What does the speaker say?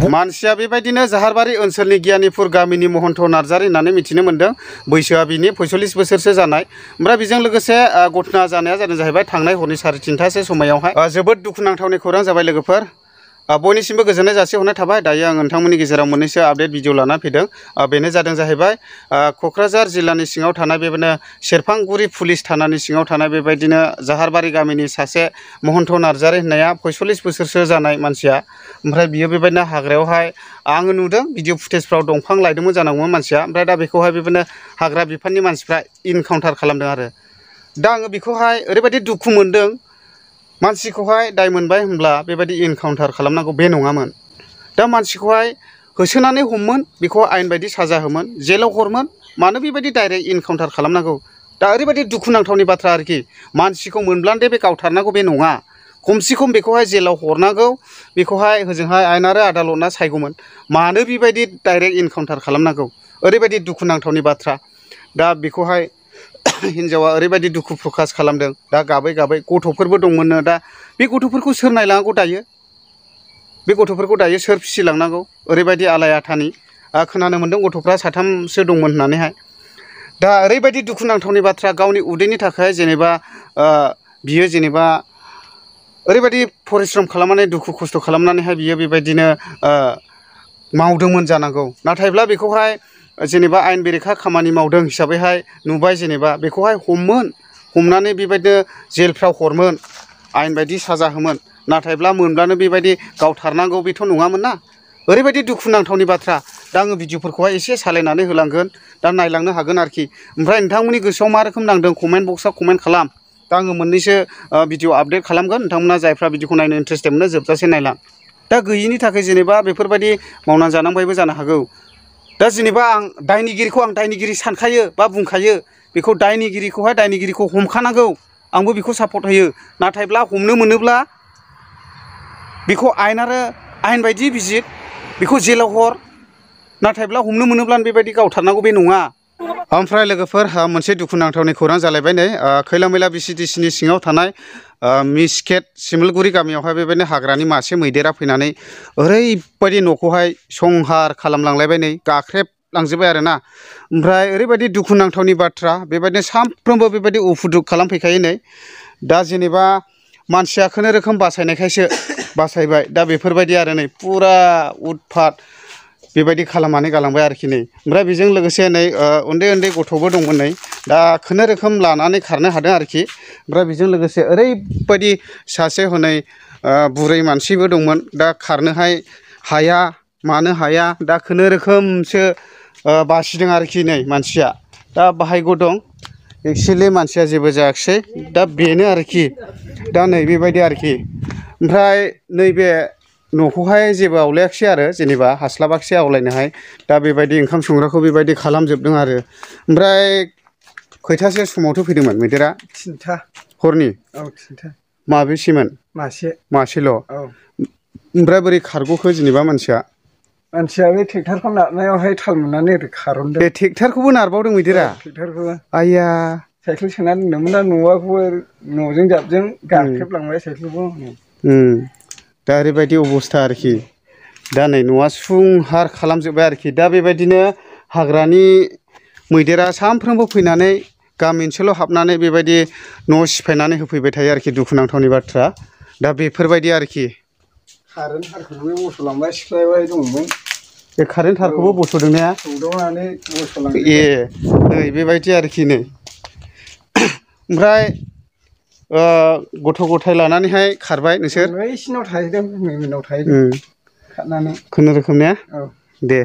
मानसिया बेबायदिनो जाहारबारि ओनसोलनि गियानिपुर गामिनि महन्त नार्जारि होननानै मिथिनो मोन्दों। बैसोआ बिनि 45 बोसोरसो जानाय। ओमफ्राय बेजों लोगोसे घटना जानाया जादों जाहैबाय थांनाय हरनि 3:30 समायावहाय जोबोद दुखुनांथावनि खौरां जाबाय लोगोफोर। बयनिसिमबो गोजोननाय जासिहरनाय थाबाय। दायो आं नोंथांमोननि गेजेराव मोननैसो आपडेट भिडिअ लाना फैदों। बेनो जादों जाहैबाय क'क्राझार जिल्लानि सिङाव थानाय बेबायदिनो सेरफांगुरि पुलिस थानानि सिङाव थानाय बेबायदिनो जाहारबारि गामिनि सासे महन्त नार्जारि होननाया 45 बोसोरसो जानाय मानसिया। ओमफ्राय बियो बेबायदिनो हाग्रायावहाय आङो नुदों भिडिअ फुटेजफ्राव दंफां लायदोंमोन जानांगौमोन मानसिया। ओमफ्राय दा बेखौहाय बेबायदिनो हाग्रा बिफाननि मानसिफ्रा इनकाउन्टार खालामदों आरो। दा आङो बेखौहाय ओरैबायदि दुखु मोनदों। मानसिखौहाय दाय मोनबाय होनब्ला बेबायदि इनकाउन्टार खालामनांगौ बे नङामोन। दा मानसिखौहाय होसोनानै हममोन, बेखौ आयेन बायदि साजा होमोन, जेलाव हरमोन। मानो बेबायदि डाइरेक्ट इनकाउन्टार खालामनांगौ? दा ओरैबायदि दुखुनांथावनि बाथ्रा आरोखि। मानसिखौ मोनब्लानो बे गावथारनांगौ बे नङा। खमसे खम बेखौहाय जेलाव हरनांगौ, बेखौहाय होजोंहाय आयेन आरो आदालतआ सायगौमोन। मानो बेबायदि डाइरेक्ट इनकाउन्टार खालामनांगौ? ओरैबायदि दुखुनांथावनि बाथ्रा। दा बेखौहाय हिन्जावा ओरैबायदि दुखु प्रकास खालामदों। दा गाबै गाबै गथ'फोरबो दंमोननो। दा बे गथ'फोरखौ सोर नायलांनांगौ दायो? बे गथ'फोरखौ दायो सोर फिसिलांनांगौ? ओरैबायदि आलाय आथानि। खोनानो मोन्दों गथ'फ्रा 3सो दंमोन होननानैहाय। दा ओरैबायदि दुखुनांथावनि बाथ्रा, गावनि उदैनि थाखाय जेनेबा बियो जेनेबा ओरैबायदि परिश्रम खालामनानै दुखु खस्थ' खालामनानैहाय बियो बेबायदिनो मावदोंमोन जानांगौ। नाथायब्ला बेखौहाय जेनेबा आयेन बेरेखा खामानि मावदों हिसाबैहाय नुबाय, जेनेबा बेखौहाय हमनानै बेबायदिनो जेलफ्राव हरमोन, आयेन बायदि साजा होमोन। नाथायब्ला मोनब्लानो बेबायदि गावथारनांगौ बेथ' नङामोन ना। ओरैबायदि दुखुनांथावनि बाथ्रा। दा आङो भिडिअफोरखौहाय एसे सालायनानै होलांगोन, दा नायलांनो हागोन आरोखि। ओमफ्राय नोंथांमोननि गोसोआव मा रोखोम नांदों कमेन्ट बक्सआव कमेन्ट खालाम। दा आङो मोननैसो भिडिअ आपडेट खालामगोन। नोंथांमोना जायफ्रा भिडिअखौ नायनो इन्टारेस्टेड मोनो जोबजासे नायलां। दा गैयिनि थाखाय जेनेबा बेफोरबायदि मावनानै जानांबायबो जानो हागौ। दा जेनेबा आं दायनिगिरि सानखायो बा बुंखायो। बेखौ दायनिगिरिखौ हमखानांगौ। आंबो बेखौ सापर्ट होयो। नाथायब्ला हमनो मोनोब्ला बेखौ आयेन बायदि बिजिर, बेखौ जेलाव हर। नाथायब्ला हमनो मोनोब्लानो बेबायदि गावथारनांगौ बे नङा। ओमफ्राय लोगोफोर मोनसे दुखुनांथावनि खौरां जालायबाय नै। खैलामैला BCDC नि सिङाव थानाय मिसखेत सिमलगुरि गामियावहाय बेबायदिनो हाग्रानि मासे मैदेरा फैनानै ओरैबायदि न'खौहाय संहार खालामलांलायबाय नै, गाख्रेबलांजोब्बाय आरोना। ओमफ्राय ओरैबायदि दुखुनांथावनि बाथ्रा, बेबायदिनो सानफ्रोमबो बेबायदि उफुद्रुग खालामफैखायो नै। दा जेनेबा मानसिया खुनुरोखोम बासायनायखायसो बासायबाय। दा बेफोरबायदि आरो नै फुरा उतफात बेबायदि खालामनानै गालांबाय आरोखि नै। ओमफ्राय बेजों लोगोसे नै उन्दै उन्दै गथ'बो दंमोन नै। दा खुनुरोखोम लानानै खारनो हादों आरोखि। ओमफ्राय बेजों लोगोसे ओरैबायदि सासे हनै बुरै मानसिबो दंमोन। दा खारनोहाय हाया, मानो हाया। दा खुनुरोखोमसो बासिदों आरोखि नै मानसिया। दा भाग्य दं, एक्सुवेलि मानसिया जेबो जायाखिसै। दा बेनो आरोखि। दा नै बेबायदि आरोखि। ओमफ्राय नैबे न'खौहाय जेबो आवलायाखिसै आरो, जेनेबा हास्लाबाखिसै आवलायनोहाय। दा बेबायदि ओंखाम संग्राखौ बेबायदि खालामजोबदों आरो। ओमफ्राय खैथासो समावथ' फैदोंमोन मैदेरा? 3था हरनि। औ 3था। माबेसेमोन? मासेल'। औ। ओमफ्राय बोरै खारग'खो जेनेबा मानसिया बे ट्रेक्टरखौ नारनायावहाय थाल मोननानै ओरै खारनदों। बे ट्रेक्टरखौबो नारबावदों मैदेरा? ट्रेक्टरखौबो। आइया। साइकेल सोनानै दोनदोंमोन ना न'आखौबो, न'जों जाबजों गाख्रेबलांबाय साइकेलखौ। दा ओरैबायदि अबस्था आरोखि। दा नै न'आ संहार खालामजोब्बाय आरोखि। दा बेबायदिनो हाग्रानि मैदेरा सानफ्रोमबो फैनानै गामि ओनसोलाव हाबनानै बेबायदि न' सिफायनानै होफैबाय थायो आरोखि। दुखुनांथावनि बाथ्रा। दा बेफोरबायदि आरोखि। कारेन्ट थारखौबो बस'लांबाय, सिफायबाय दंमोन। बे कारेन्ट थारखौबो बस'दों ने? सौदावनानै ए बस'लांजोब्बाय। नै बेबायदि आरोखि नै। ओमफ्राय गथ' गथाय लानानैहाय खारबाय नोंसोर? बैसिनाव थाहैदों, गुमै मोननाव थाहैदों खारनानै। खुनुरोखोम ने? औ। दे।